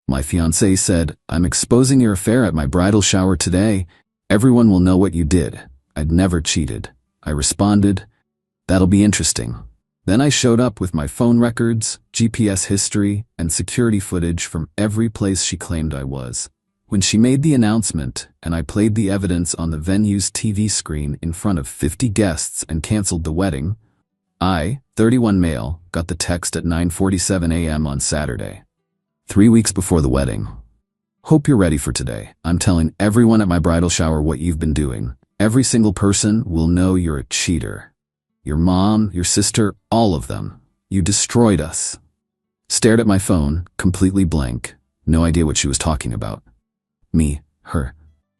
My fiancé said, "I'm exposing your affair at my bridal shower today. Everyone will know what you did. I'd never cheated." I responded, "That'll be interesting." Then I showed up with my phone records, GPS history, and security footage from every place she claimed I was. When she made the announcement and I played the evidence on the venue's TV screen in front of 50 guests and canceled the wedding, I, 31 male, got the text at 9:47 a.m. on Saturday, 3 weeks before the wedding. "Hope you're ready for today. I'm telling everyone at my bridal shower what you've been doing. Every single person will know you're a cheater. Your mom, your sister, all of them. You destroyed us." Stared at my phone, completely blank. No idea what she was talking about. Me, her.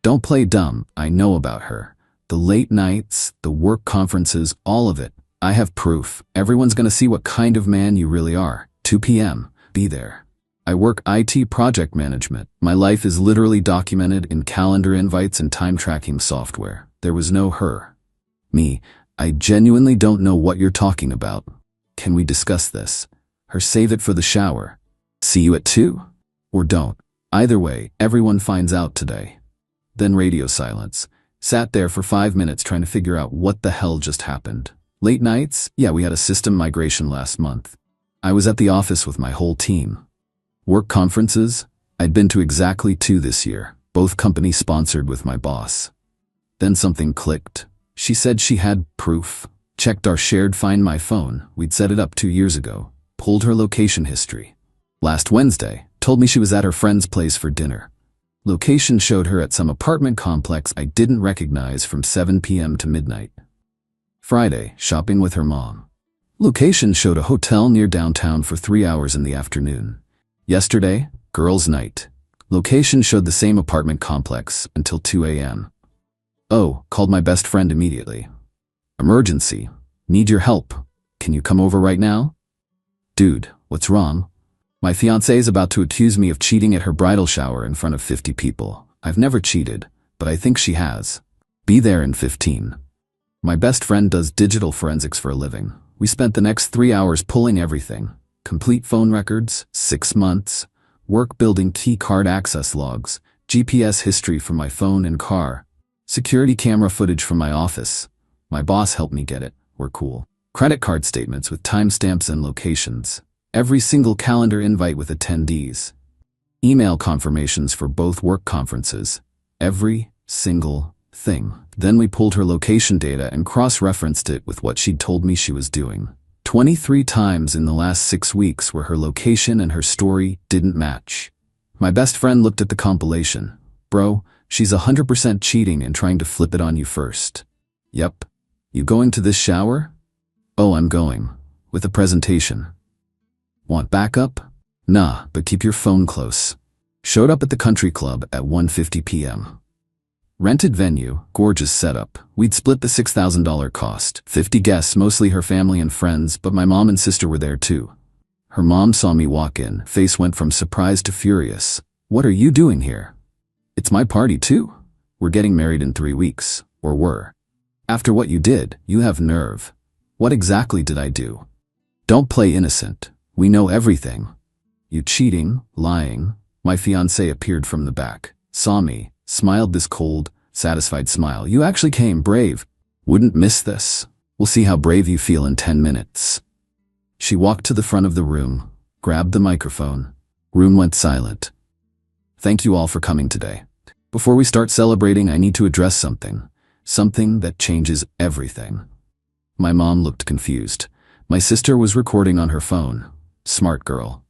Don't play dumb. I know about her. The late nights, the work conferences, all of it. I have proof. Everyone's gonna see what kind of man you really are. 2 p.m. Be there. I work IT project management. My life is literally documented in calendar invites and time tracking software. There was no her. Me, I genuinely don't know what you're talking about. Can we discuss this? Her, save it for the shower. See you at 2? Or don't. Either way, everyone finds out today. Then radio silence. Sat there for 5 minutes trying to figure out what the hell just happened. Late nights? Yeah, we had a system migration last month. I was at the office with my whole team. Work conferences? I'd been to exactly 2 this year, both company sponsored with my boss. Then something clicked. She said she had proof. Checked our shared Find My phone. We'd set it up 2 years ago. Pulled her location history. Last Wednesday, told me she was at her friend's place for dinner. Location showed her at some apartment complex I didn't recognize from 7 p.m. to midnight. Friday, shopping with her mom. Location showed a hotel near downtown for 3 hours in the afternoon. Yesterday, girls' night. Location showed the same apartment complex until 2 a.m. Oh, called my best friend immediately. "Emergency. Need your help. Can you come over right now?" "Dude, what's wrong?" "My fiancé's about to accuse me of cheating at her bridal shower in front of 50 people. I've never cheated, but I think she has. Be there in 15. My best friend does digital forensics for a living. We spent the next 3 hours pulling everything. Complete phone records, 6 months, work building key card access logs, GPS history from my phone and car, security camera footage from my office. My boss helped me get it. We're cool. Credit card statements with timestamps and locations. Every single calendar invite with attendees. Email confirmations for both work conferences. Every single thing. Then we pulled her location data and cross-referenced it with what she'd told me she was doing. 23 times in the last 6 weeks where her location and her story didn't match. My best friend looked at the compilation. "Bro, she's 100% cheating and trying to flip it on you first." "Yep. You going to this shower?" "Oh, I'm going. With a presentation." "Want backup?" "Nah, but keep your phone close." Showed up at the country club at 1:50 p.m. Rented venue, gorgeous setup. We'd split the $6,000 cost. 50 guests, mostly her family and friends, but my mom and sister were there too. Her mom saw me walk in, face went from surprised to furious. "What are you doing here?" "It's my party too. We're getting married in 3 weeks. Or were. After what you did, you have nerve." "What exactly did I do?" "Don't play innocent. We know everything." "You cheating, lying." My fiancé appeared from the back, saw me, smiled this cold, satisfied smile. "You actually came, brave. Wouldn't miss this. We'll see how brave you feel in 10 minutes. She walked to the front of the room, grabbed the microphone. Room went silent. "Thank you all for coming today. Before we start celebrating, I need to address something. Something that changes everything." My mom looked confused. My sister was recording on her phone. Smart girl.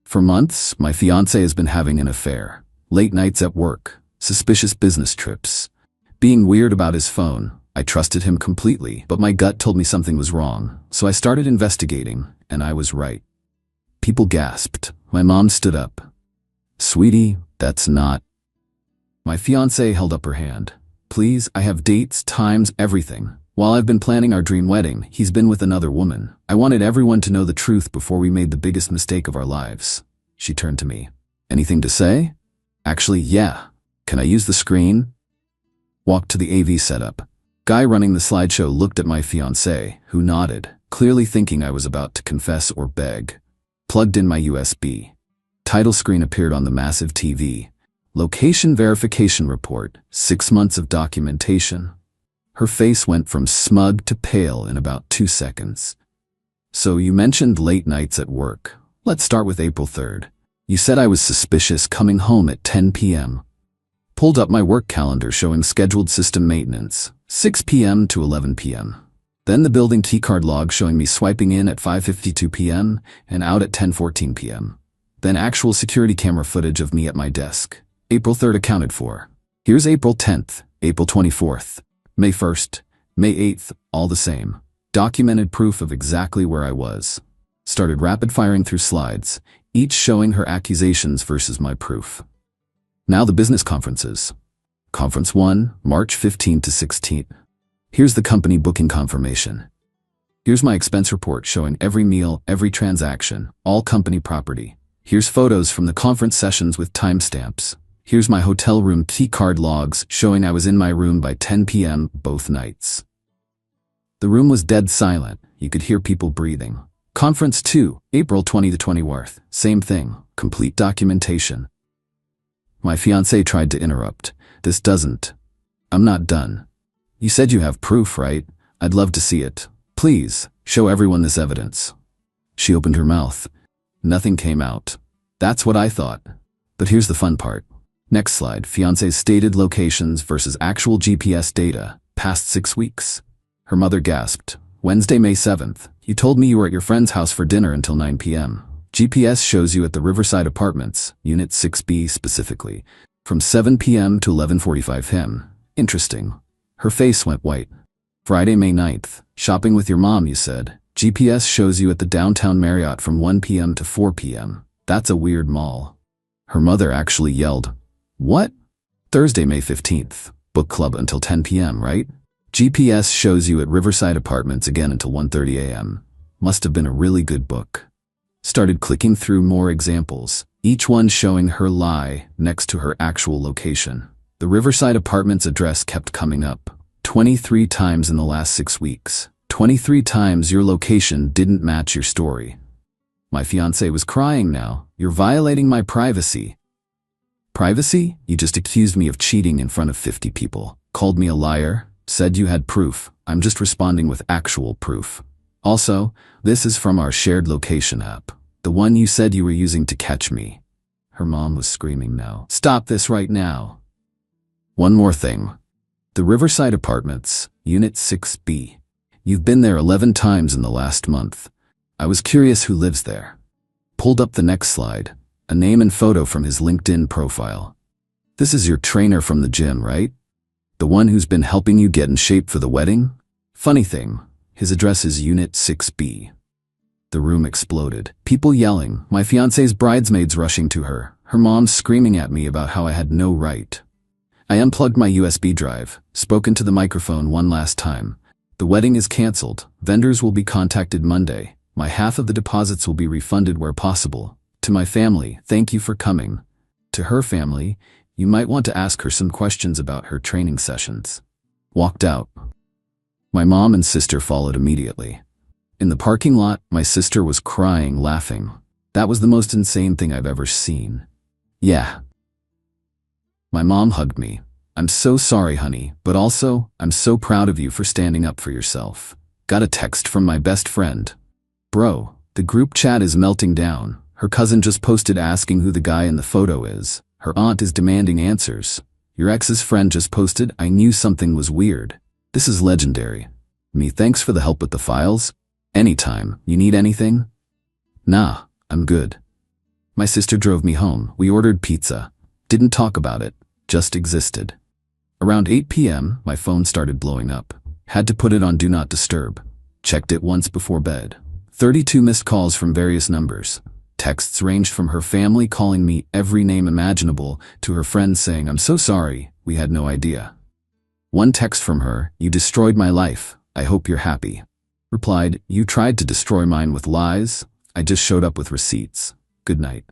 "For months, my fiancé has been having an affair. Late nights at work, suspicious business trips. Being weird about his phone. I trusted him completely, but my gut told me something was wrong, so I started investigating, and I was right." People gasped. My mom stood up. "Sweetie, that's not..." My fiancé held up her hand. "Please, I have dates, times, everything. While I've been planning our dream wedding, he's been with another woman. I wanted everyone to know the truth before we made the biggest mistake of our lives." She turned to me. "Anything to say?" "Actually, yeah. Can I use the screen?" Walked to the AV setup. Guy running the slideshow looked at my fiancé, who nodded, clearly thinking I was about to confess or beg. Plugged in my USB. Title screen appeared on the massive TV. Location verification report, 6 months of documentation. Her face went from smug to pale in about 2 seconds. So you mentioned late nights at work. Let's start with April 3rd. You said I was suspicious coming home at 10 p.m. Pulled up my work calendar showing scheduled system maintenance, 6 p.m. to 11 p.m. Then the building keycard log showing me swiping in at 5:52 p.m. and out at 10:14 p.m. Then actual security camera footage of me at my desk. April 3rd accounted for. Here's April 10th, April 24th, May 1st, May 8th, all the same. Documented proof of exactly where I was. Started rapid firing through slides, each showing her accusations versus my proof. Now the business conferences. Conference 1, March 15 to 16. Here's the company booking confirmation. Here's my expense report showing every meal, every transaction, all company property. Here's photos from the conference sessions with timestamps. Here's my hotel room key card logs showing I was in my room by 10 p.m. both nights. The room was dead silent. You could hear people breathing. Conference 2, April 20 to 24th. Same thing, complete documentation. My fiancé tried to interrupt. This doesn't. I'm not done. You said you have proof, right? I'd love to see it. Please, show everyone this evidence. She opened her mouth. Nothing came out. That's what I thought. But here's the fun part. Next slide, fiancé's stated locations versus actual GPS data, past 6 weeks. Her mother gasped. Wednesday, May 7th. You told me you were at your friend's house for dinner until 9 p.m. GPS shows you at the Riverside Apartments, Unit 6B specifically, from 7 p.m. to 11:45 p.m. Interesting. Her face went white. Friday, May 9th. Shopping with your mom, you said. GPS shows you at the downtown Marriott from 1 p.m. to 4 p.m. That's a weird mall. Her mother actually yelled, "What?" Thursday, May 15th. Book club until 10 p.m., right? GPS shows you at Riverside Apartments again until 1:30 a.m. Must have been a really good book. Started clicking through more examples, each one showing her lie next to her actual location. The Riverside Apartments address kept coming up. 23 times in the last 6 weeks. 23 times your location didn't match your story. My fiancé was crying now. You're violating my privacy. Privacy? You just accused me of cheating in front of 50 people. Called me a liar. Said you had proof. I'm just responding with actual proof. Also, this is from our shared location app. The one you said you were using to catch me. Her mom was screaming now. Stop this right now. One more thing. The Riverside Apartments, Unit 6B. You've been there 11 times in the last month. I was curious who lives there. Pulled up the next slide. A name and photo from his LinkedIn profile. This is your trainer from the gym, right? The one who's been helping you get in shape for the wedding? Funny thing, his address is Unit 6B. The room exploded. People yelling, my fiancé's bridesmaids rushing to her, her mom screaming at me about how I had no right. I unplugged my USB drive, spoken to the microphone one last time. The wedding is canceled. Vendors will be contacted Monday. My half of the deposits will be refunded where possible. To my family, thank you for coming. To her family, you might want to ask her some questions about her training sessions. Walked out. My mom and sister followed immediately. In the parking lot, my sister was crying, laughing. That was the most insane thing I've ever seen. Yeah. My mom hugged me. I'm so sorry, honey, but also, I'm so proud of you for standing up for yourself. Got a text from my best friend. Bro, the group chat is melting down. Her cousin just posted asking who the guy in the photo is. Her aunt is demanding answers. Your ex's friend just posted, I knew something was weird. This is legendary. Me, thanks for the help with the files. Anytime, you need anything? Nah, I'm good. My sister drove me home. We ordered pizza. Didn't talk about it, just existed. Around 8 p.m., my phone started blowing up. Had to put it on Do Not Disturb. Checked it once before bed. 32 missed calls from various numbers. Texts ranged from her family calling me every name imaginable to her friends saying, I'm so sorry, we had no idea. One text from her, you destroyed my life, I hope you're happy. Replied, you tried to destroy mine with lies, I just showed up with receipts. Good night.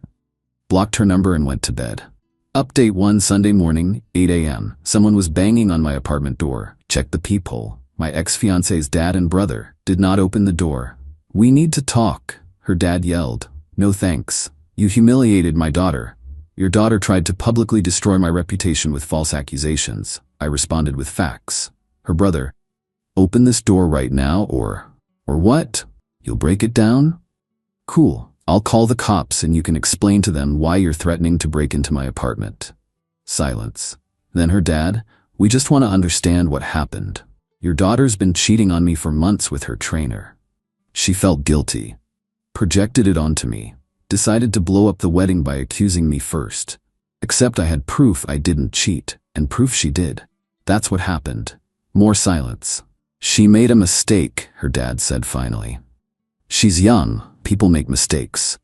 Blocked her number and went to bed. Update 1 Sunday morning, 8 a.m. Someone was banging on my apartment door. Checked the peephole. My ex-fiancé's dad and brother did not open the door. We need to talk, her dad yelled. No thanks. You humiliated my daughter. Your daughter tried to publicly destroy my reputation with false accusations. I responded with facts. Her brother, open this door right now or what? You'll break it down? Cool. I'll call the cops and you can explain to them why you're threatening to break into my apartment. Silence. Then her dad, we just want to understand what happened. Your daughter's been cheating on me for months with her trainer. She felt guilty. Projected it onto me. Decided to blow up the wedding by accusing me first. Except I had proof I didn't cheat, and proof she did. That's what happened. More silence. She made a mistake, her dad said finally. She's young. People make mistakes.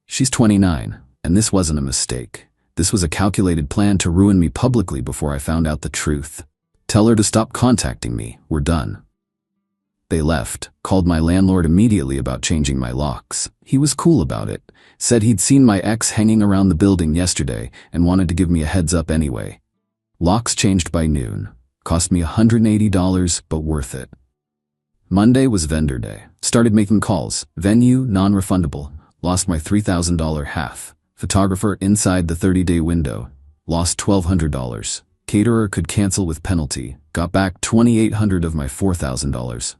She's 29, and this wasn't a mistake. This was a calculated plan to ruin me publicly before I found out the truth. Tell her to stop contacting me. We're done. They left, called my landlord immediately about changing my locks. He was cool about it, said he'd seen my ex hanging around the building yesterday and wanted to give me a heads up anyway. Locks changed by noon. Cost me $180, but worth it. Monday was vendor day. Started making calls. Venue, non-refundable. Lost my $3,000 half. Photographer inside the 30-day window. Lost $1,200. Caterer could cancel with penalty. Got back $2,800 of my $4,000.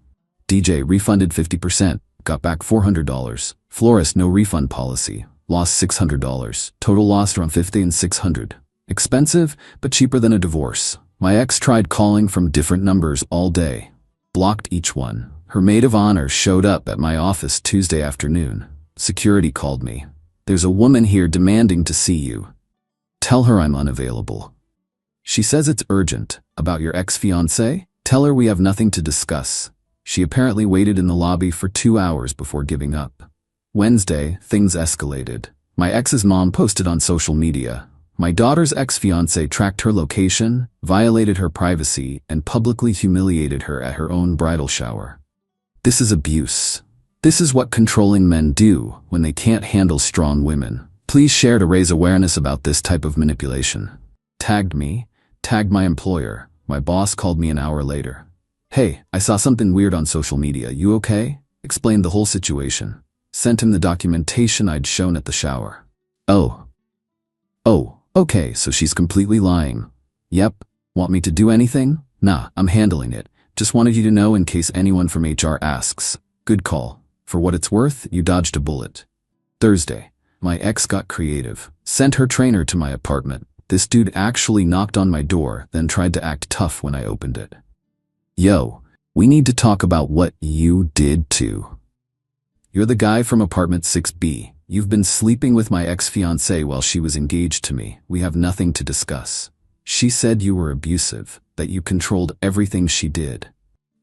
DJ refunded 50%. Got back $400. Florist no refund policy. Lost $600. Total lost around $50 and $600. Expensive, but cheaper than a divorce. My ex tried calling from different numbers all day. Blocked each one. Her maid of honor showed up at my office Tuesday afternoon. Security called me. There's a woman here demanding to see you. Tell her I'm unavailable. She says it's urgent. About your ex-fiancé? Tell her we have nothing to discuss. She apparently waited in the lobby for 2 hours before giving up. Wednesday, things escalated. My ex's mom posted on social media. My daughter's ex-fiancé tracked her location, violated her privacy, and publicly humiliated her at her own bridal shower. This is abuse. This is what controlling men do when they can't handle strong women. Please share to raise awareness about this type of manipulation. Tagged me, tagged my employer. My boss called me an hour later. Hey, I saw something weird on social media. You okay? Explained the whole situation. Sent him the documentation I'd shown at the shower. Oh, okay, so she's completely lying. Yep. Want me to do anything? Nah, I'm handling it. Just wanted you to know in case anyone from HR asks. Good call. For what it's worth, you dodged a bullet. Thursday. My ex got creative. Sent her trainer to my apartment. This dude actually knocked on my door, then tried to act tough when I opened it. Yo, we need to talk about what you did too. You're the guy from apartment 6B. You've been sleeping with my ex-fiancée while she was engaged to me. We have nothing to discuss. She said you were abusive, that you controlled everything she did.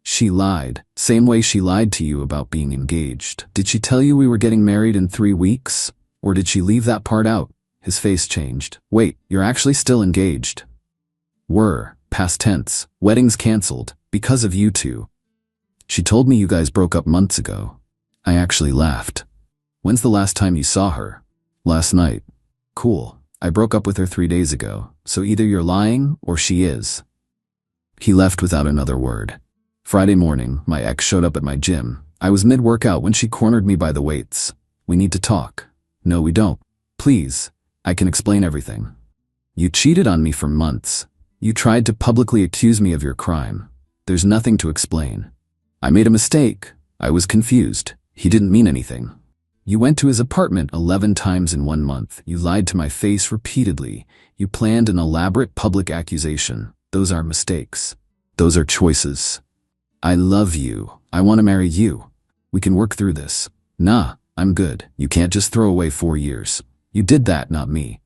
She lied, same way she lied to you about being engaged. Did she tell you we were getting married in 3 weeks? Or did she leave that part out? His face changed. Wait, you're actually still engaged. Were, past tense, weddings canceled, because of you two. She told me you guys broke up months ago. I actually laughed. When's the last time you saw her? Last night. Cool. I broke up with her 3 days ago, so either you're lying or she is. He left without another word. Friday morning, my ex showed up at my gym. I was mid-workout when she cornered me by the weights. We need to talk. No, we don't. Please. I can explain everything. You cheated on me for months. You tried to publicly accuse me of your crime. There's nothing to explain. I made a mistake. I was confused. He didn't mean anything. You went to his apartment 11 times in 1 month. You lied to my face repeatedly. You planned an elaborate public accusation. Those are mistakes. Those are choices. I love you. I want to marry you. We can work through this. Nah, I'm good. You can't just throw away 4 years. You did that, not me.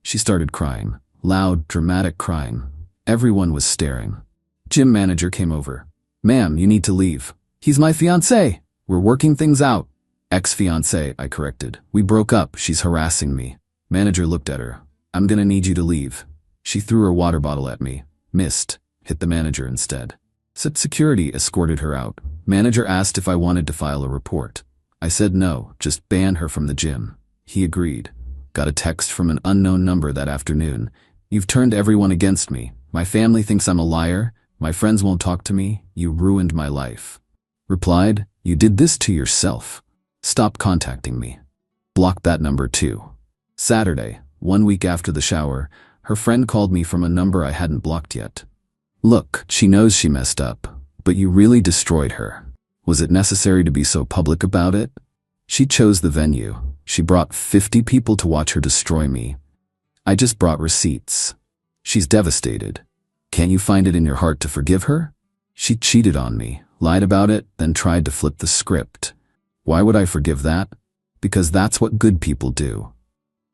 She started crying. Loud, dramatic crying. Everyone was staring. Gym manager came over. Ma'am, you need to leave. He's my fiancé. We're working things out. Ex-fiancé, I corrected. We broke up. She's harassing me. Manager looked at her. I'm gonna need you to leave. She threw her water bottle at me. Missed. Hit the manager instead. Security escorted her out. Manager asked if I wanted to file a report. I said no, just ban her from the gym. He agreed. Got a text from an unknown number that afternoon. You've turned everyone against me. My family thinks I'm a liar. My friends won't talk to me. You ruined my life. Replied, you did this to yourself. Stop contacting me. Block that number too. Saturday, 1 week after the shower, her friend called me from a number I hadn't blocked yet. Look, she knows she messed up, but you really destroyed her. Was it necessary to be so public about it? She chose the venue. She brought 50 people to watch her destroy me. I just brought receipts. She's devastated. Can't you find it in your heart to forgive her? She cheated on me, lied about it, then tried to flip the script. Why would I forgive that? Because that's what good people do.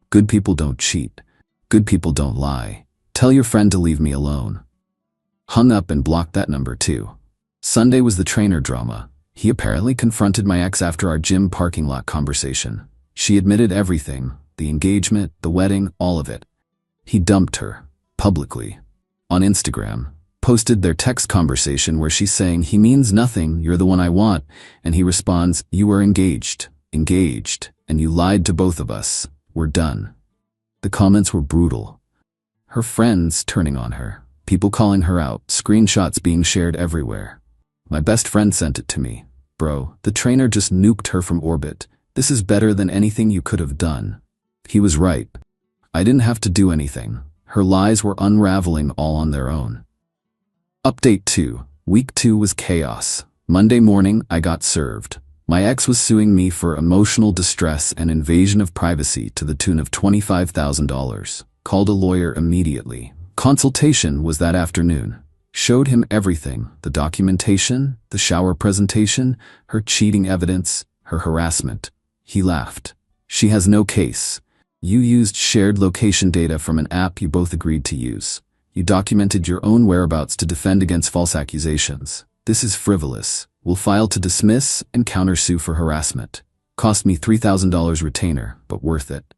Good people don't cheat. Good people don't lie. Tell your friend to leave me alone. Hung up and blocked that number too. Sunday was the trainer drama. He apparently confronted my ex after our gym parking lot conversation. She admitted everything, the engagement, the wedding, all of it. He dumped her, publicly. On Instagram, posted their text conversation where she's saying, "He means nothing, you're the one I want," and he responds, "You were engaged, and you lied to both of us. We're done." The comments were brutal. Her friends turning on her, people calling her out, screenshots being shared everywhere. My best friend sent it to me. "Bro, the trainer just nuked her from orbit. This is better than anything you could have done." He was right. I didn't have to do anything. Her lies were unraveling all on their own. Update 2. Week 2 was chaos. Monday morning, I got served. My ex was suing me for emotional distress and invasion of privacy to the tune of $25,000. Called a lawyer immediately. Consultation was that afternoon. Showed him everything, the documentation, the shower presentation, her cheating evidence, her harassment. He laughed. "She has no case. You used shared location data from an app you both agreed to use. You documented your own whereabouts to defend against false accusations. This is frivolous. We'll file to dismiss and countersue for harassment. Cost me $3,000 retainer, but worth it."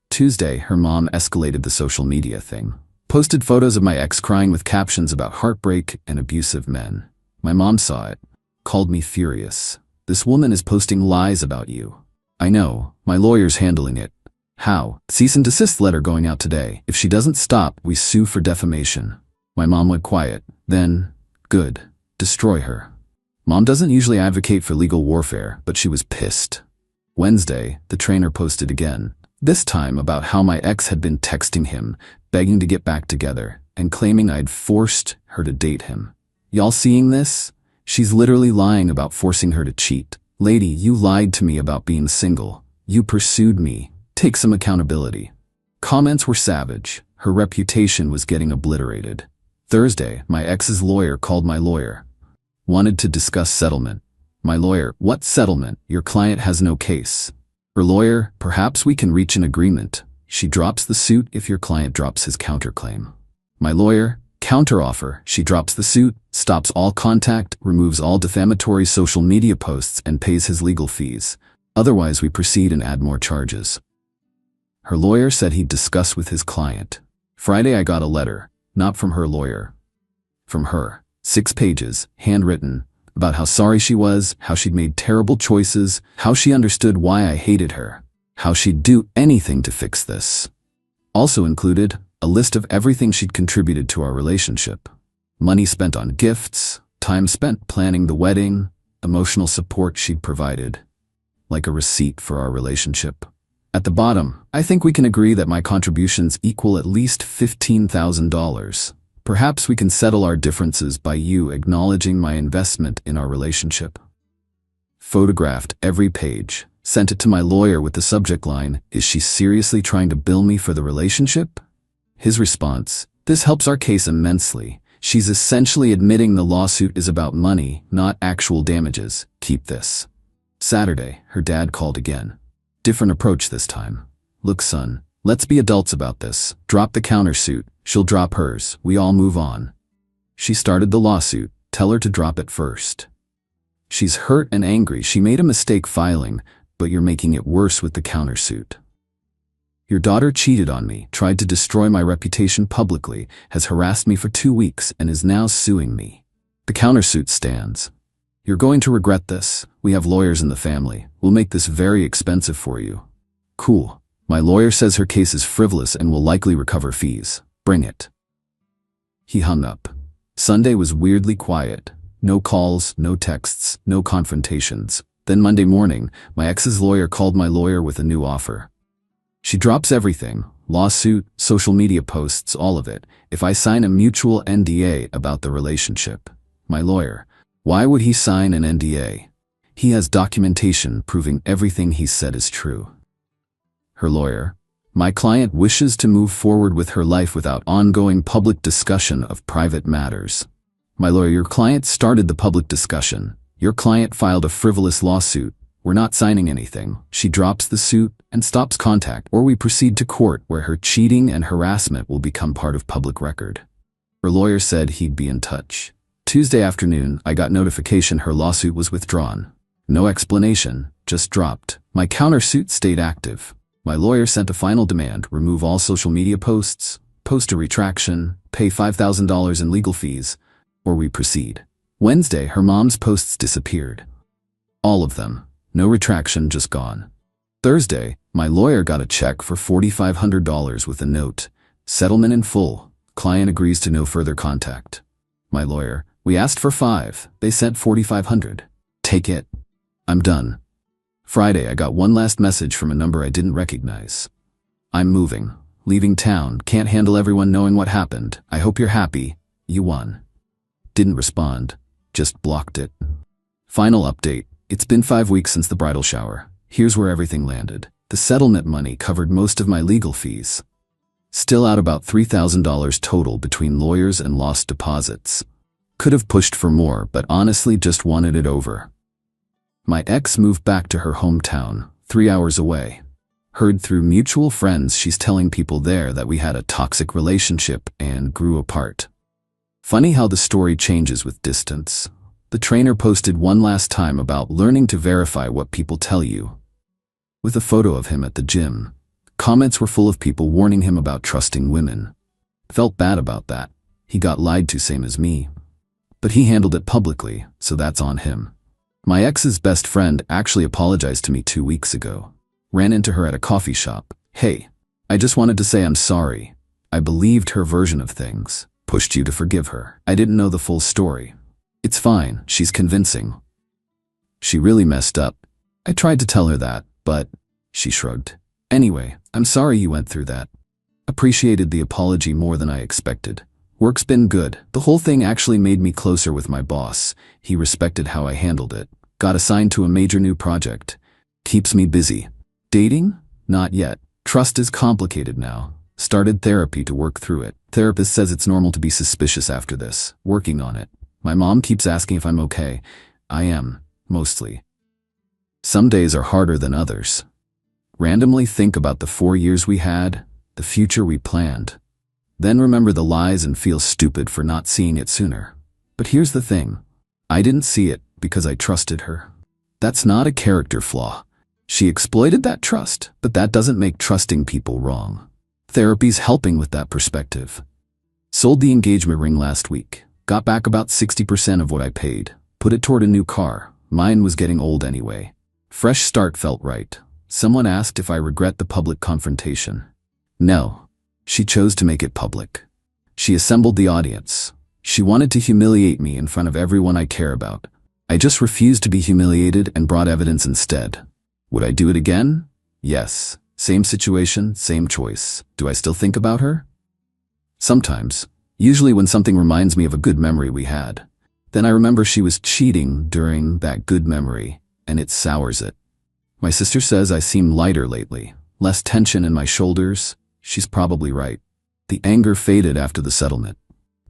Tuesday, her mom escalated the social media thing. Posted photos of my ex crying with captions about heartbreak and abusive men. My mom saw it. Called me furious. "This woman is posting lies about you." "I know. My lawyer's handling it." "How?" "Cease and desist letter going out today. If she doesn't stop, we sue for defamation." My mom went quiet. Then, "Good. Destroy her." Mom doesn't usually advocate for legal warfare, but she was pissed. Wednesday, the trainer posted again. This time about how my ex had been texting him, begging to get back together, and claiming I'd forced her to date him. Y'all seeing this? She's literally lying about forcing her to cheat. "Lady, you lied to me about being single. You pursued me. Take some accountability." Comments were savage. Her reputation was getting obliterated. Thursday, my ex's lawyer called my lawyer. Wanted to discuss settlement. My lawyer, "What settlement? Your client has no case." Her lawyer, "Perhaps we can reach an agreement. She drops the suit if your client drops his counterclaim." My lawyer, "Counteroffer. She drops the suit, stops all contact, removes all defamatory social media posts, and pays his legal fees. Otherwise, we proceed and add more charges." Her lawyer said he'd discuss with his client. Friday, I got a letter, not from her lawyer. From her. 6 pages, handwritten, about how sorry she was, how she'd made terrible choices, how she understood why I hated her, how she'd do anything to fix this. Also included, a list of everything she'd contributed to our relationship. Money spent on gifts, time spent planning the wedding, emotional support she'd provided. Like a receipt for our relationship. At the bottom, "I think we can agree that my contributions equal at least $15,000. Perhaps we can settle our differences by you acknowledging my investment in our relationship." Photographed every page. Sent it to my lawyer with the subject line, "Is she seriously trying to bill me for the relationship?" His response, "This helps our case immensely. She's essentially admitting the lawsuit is about money, not actual damages. Keep this." Saturday, her dad called again. Different approach this time. "Look, son, let's be adults about this. Drop the countersuit. She'll drop hers. We all move on." She started the lawsuit. Tell her to drop it first. She's hurt and angry. She made a mistake filing, but you're making it worse with the countersuit. Your daughter cheated on me, tried to destroy my reputation publicly, has harassed me for 2 weeks, and is now suing me. The countersuit stands. You're going to regret this. We have lawyers in the family. We'll make this very expensive for you. Cool. My lawyer says her case is frivolous and will likely recover fees. Bring it. He hung up. Sunday was weirdly quiet. No calls, no texts, no confrontations. Then Monday morning, my ex's lawyer called my lawyer with a new offer. She drops everything, lawsuit, social media posts, all of it, if I sign a mutual NDA about the relationship. My lawyer, why would he sign an NDA? He has documentation proving everything he said is true. Her lawyer, my client wishes to move forward with her life without ongoing public discussion of private matters. My lawyer, your client started the public discussion. Your client filed a frivolous lawsuit. We're not signing anything. She drops the suit and stops contact, or we proceed to court where her cheating and harassment will become part of public record. Her lawyer said he'd be in touch. Tuesday afternoon, I got notification her lawsuit was withdrawn. No explanation, just dropped. My countersuit stayed active. My lawyer sent a final demand: remove all social media posts, post a retraction, pay $5,000 in legal fees, or we proceed. Wednesday, her mom's posts disappeared. All of them. No retraction, just gone. Thursday, my lawyer got a check for $4,500 with a note: settlement in full. Client agrees to no further contact. My lawyer, we asked for $5,000. They sent $4,500. Take it. I'm done. Friday, I got one last message from a number I didn't recognize. I'm moving. Leaving town. Can't handle everyone knowing what happened. I hope you're happy. You won. Didn't respond. Just blocked it. Final update. It's been 5 weeks since the bridal shower. Here's where everything landed. The settlement money covered most of my legal fees. Still out about $3,000 total between lawyers and lost deposits. Could have pushed for more, but honestly just wanted it over. My ex moved back to her hometown, 3 hours away. Heard through mutual friends she's telling people there that we had a toxic relationship and grew apart. Funny how the story changes with distance. The trainer posted one last time about learning to verify what people tell you, with a photo of him at the gym. Comments were full of people warning him about trusting women. Felt bad about that. He got lied to, same as me. But he handled it publicly, so that's on him. My ex's best friend actually apologized to me 2 weeks ago. Ran into her at a coffee shop. Hey, I just wanted to say I'm sorry. I believed her version of things. Pushed you to forgive her. I didn't know the full story. It's fine, she's convincing. She really messed up. I tried to tell her that, but she shrugged. Anyway, I'm sorry you went through that. Appreciated the apology more than I expected. Work's been good. The whole thing actually made me closer with my boss. He respected how I handled it. Got assigned to a major new project. Keeps me busy. Dating? Not yet. Trust is complicated now. Started therapy to work through it. Therapist says it's normal to be suspicious after this. Working on it. My mom keeps asking if I'm okay. I am, mostly. Some days are harder than others. Randomly think about the 4 years we had, the future we planned. Then remember the lies and feel stupid for not seeing it sooner. But here's the thing. I didn't see it because I trusted her. That's not a character flaw. She exploited that trust, but that doesn't make trusting people wrong. Therapy's helping with that perspective. Sold the engagement ring last week. Got back about 60% of what I paid. Put it toward a new car. Mine was getting old anyway. Fresh start felt right. Someone asked if I regret the public confrontation. No. She chose to make it public. She assembled the audience. She wanted to humiliate me in front of everyone I care about. I just refused to be humiliated and brought evidence instead. Would I do it again? Yes. Same situation, same choice. Do I still think about her? Sometimes. Usually when something reminds me of a good memory we had. Then I remember she was cheating during that good memory, and it sours it. My sister says I seem lighter lately. Less tension in my shoulders. She's probably right. The anger faded after the settlement.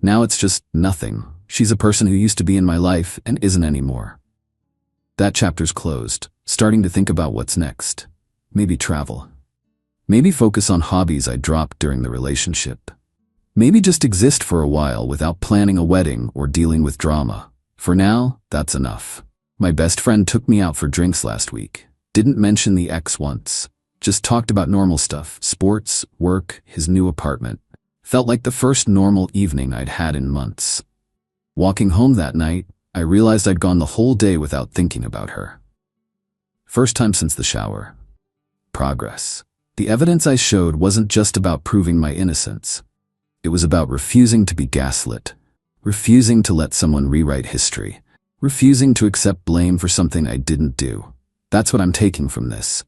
Now it's just nothing. She's a person who used to be in my life and isn't anymore. That chapter's closed. Starting to think about what's next. Maybe travel. Maybe focus on hobbies I dropped during the relationship. Maybe just exist for a while without planning a wedding or dealing with drama. For now, that's enough. My best friend took me out for drinks last week. Didn't mention the ex once. Just talked about normal stuff, sports, work, his new apartment. Felt like the first normal evening I'd had in months. Walking home that night, I realized I'd gone the whole day without thinking about her. First time since the shower. Progress. The evidence I showed wasn't just about proving my innocence. It was about refusing to be gaslit. Refusing to let someone rewrite history. refusing to accept blame for something I didn't do. That's what I'm taking from this.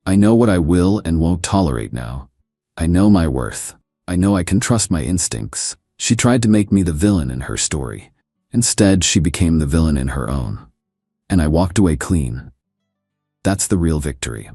I know what I will and won't tolerate now. I know my worth. I know I can trust my instincts. She tried to make me the villain in her story. Instead, she became the villain in her own. And I walked away clean. That's the real victory.